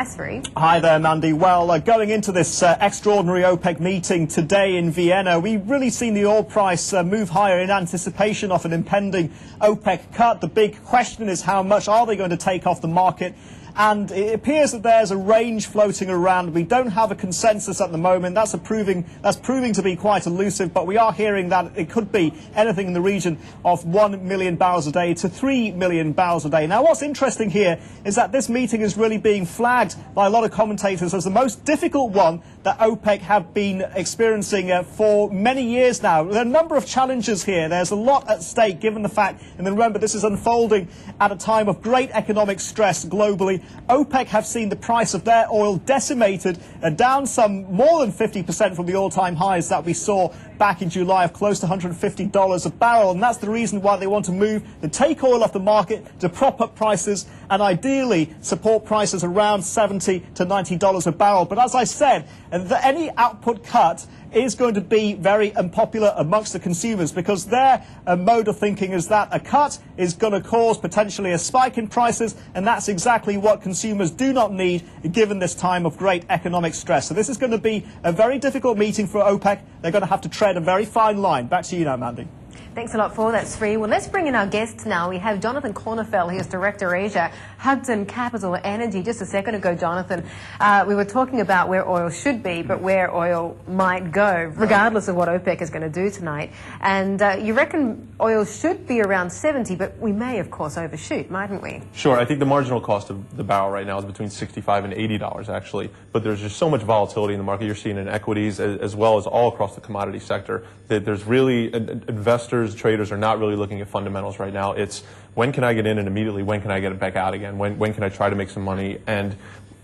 Hi, Sri. Hi there, Mandy. Well, going into this extraordinary OPEC meeting today in Vienna, we've really seen the oil price move higher in anticipation of an impending OPEC cut. The big question is how much are they going to take off the market? And it appears that there's a range floating around. We don't have a consensus at the moment. That's proving to be quite elusive, but we are hearing that it could be anything in the region of 1 million barrels a day to 3 million barrels a day. Now, what's interesting here is that this meeting is really being flagged by a lot of commentators as the most difficult one that OPEC have been experiencing for many years now. There are a number of challenges here. There's a lot at stake given the fact, and then remember, this is unfolding at a time of great economic stress globally. OPEC have seen the price of their oil decimated, down some more than 50% from the all-time highs that we saw back in July of close to $150 a barrel. And that's the reason why they want to move to take oil off the market, to prop up prices and ideally support prices around $70 to $90 a barrel. But as I said, any output cut is going to be very unpopular amongst the consumers because their mode of thinking is that a cut is going to cause potentially a spike in prices, and that's exactly what consumers do not need given this time of great economic stress. So this is going to be a very difficult meeting for OPEC. They're going to have to tread a very fine line. Back to you now, Mandy. Thanks a lot for that, Sri. Well, let's bring in our guests now. We have Jonathan Cornefeld, he is Director Asia, Hudson Capital Energy. Just a second ago, Jonathan, we were talking about where oil should be, but where oil might go, regardless of what OPEC is going to do tonight. And you reckon oil should be around 70, but we may, of course, overshoot, mightn't we? Sure. I think the marginal cost of the barrel right now is between $65 and $80, actually. But there's just so much volatility in the market. You're seeing in equities as well as all across the commodity sector that there's really investors, traders are not really looking at fundamentals right now. It's when can I get in and immediately when can I get it back out again? When can I try to make some money? And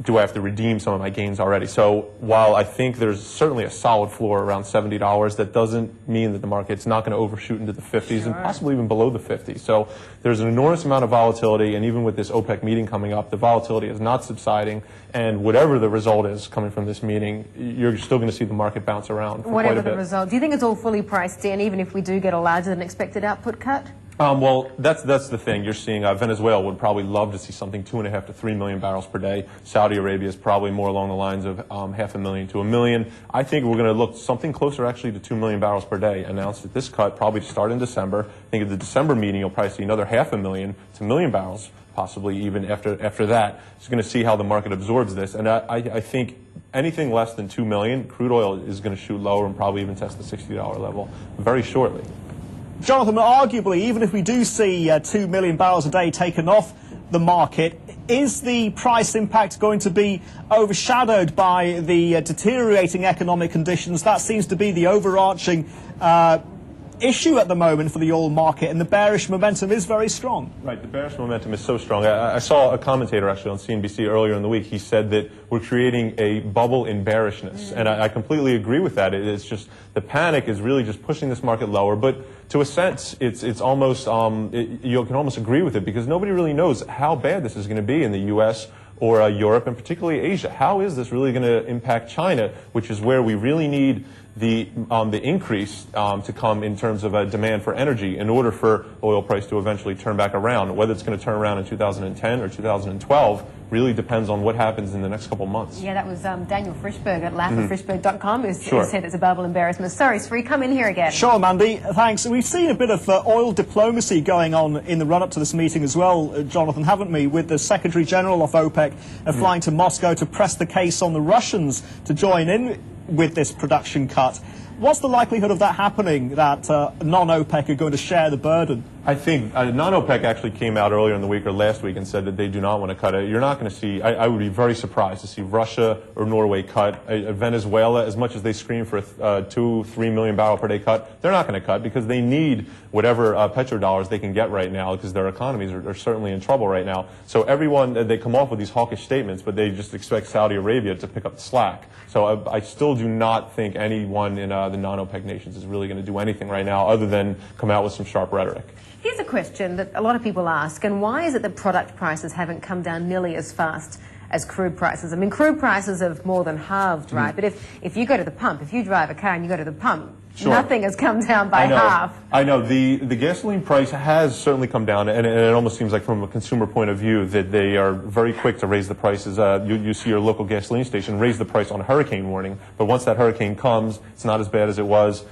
do I have to redeem some of my gains already? So while I think there's certainly a solid floor around $70, that doesn't mean that the market's not going to overshoot into the 50s and possibly even below the 50s. So there's an enormous amount of volatility, and even with this OPEC meeting coming up, the volatility is not subsiding, and whatever the result is coming from this meeting, you're still going to see the market bounce around for whatever quite a bit. The result. Do you think it's all fully priced in, even if we do get a larger than expected output cut? Well, that's the thing. You're seeing Venezuela would probably love to see something 2.5 to 3 million barrels per day. Saudi Arabia is probably more along the lines of 500,000 to 1 million. I think we're going to look something closer actually to 2 million barrels per day announced at this cut, probably to start in December. I think at the December meeting you'll probably see another 500,000 to 1 million barrels, possibly even after that. It's going to see how the market absorbs this. And I think anything less than 2 million, crude oil is going to shoot lower and probably even test the $60 level very shortly. Jonathan, arguably, even if we do see 2 million barrels a day taken off the market, is the price impact going to be overshadowed by the deteriorating economic conditions? That seems to be the overarching issue at the moment for the oil market, and the bearish momentum is very strong. Right, the bearish momentum is so strong. I saw a commentator actually on Cnbc earlier in the week. He said that we're creating a bubble in bearishness, and I completely agree with that. It's just the panic is really just pushing this market lower, but to a sense, it's almost you can almost agree with it because nobody really knows how bad this is going to be in the U.S. or Europe, and particularly Asia. How is this really going to impact China, which is where we really need the increase to come in terms of a demand for energy in order for oil price to eventually turn back around. Whether it's going to turn around in 2010 or 2012 really depends on what happens in the next couple months. Yeah, that was Daniel Frischberg at laughafrischberg.com who said it's a bubble embarrassment. Sorry, Sri, come in here again. Sure, Mandy. Thanks. We've seen a bit of oil diplomacy going on in the run-up to this meeting as well, Jonathan, haven't we, with the Secretary General of OPEC flying to Moscow to press the case on the Russians to join in with this production cut. What's the likelihood of that happening, that non-OPEC are going to share the burden? I think non-OPEC actually came out earlier in the week or last week and said that they do not want to cut it. You're not going to see, I would be very surprised to see Russia or Norway cut. Venezuela, as much as they scream for a 2-3 million barrel per day cut, they're not going to cut because they need whatever petrodollars they can get right now because their economies are certainly in trouble right now. So everyone, they come off with these hawkish statements, but they just expect Saudi Arabia to pick up the slack. So I still do not think anyone in the non-OPEC nations is really going to do anything right now other than come out with some sharp rhetoric. Here's a question that a lot of people ask, and why is it that product prices haven't come down nearly as fast as crude prices. I mean, crude prices have more than halved, right? But if you go to the pump, if you drive a car and you go to the pump, Sure. nothing has come down by half. I know. The gasoline price has certainly come down, and it almost seems like from a consumer point of view that they are very quick to raise the prices. You see your local gasoline station raise the price on hurricane warning, but once that hurricane comes, it's not as bad as it was.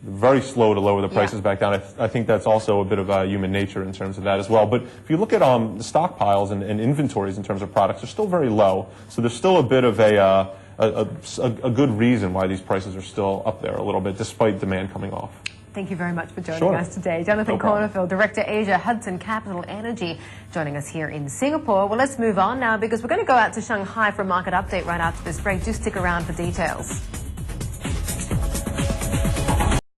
Very slow to lower the prices back down. I think that's also a bit of human nature in terms of that as well. But if you look at the stockpiles and inventories in terms of products, they're still very low. So there's still a bit of a good reason why these prices are still up there a little bit, despite demand coming off. Thank you very much for joining us today. Jonathan Cornfield, Director Asia, Hudson Capital Energy, joining us here in Singapore. Well, let's move on now because we're going to go out to Shanghai for a market update right after this break. Do stick around for details.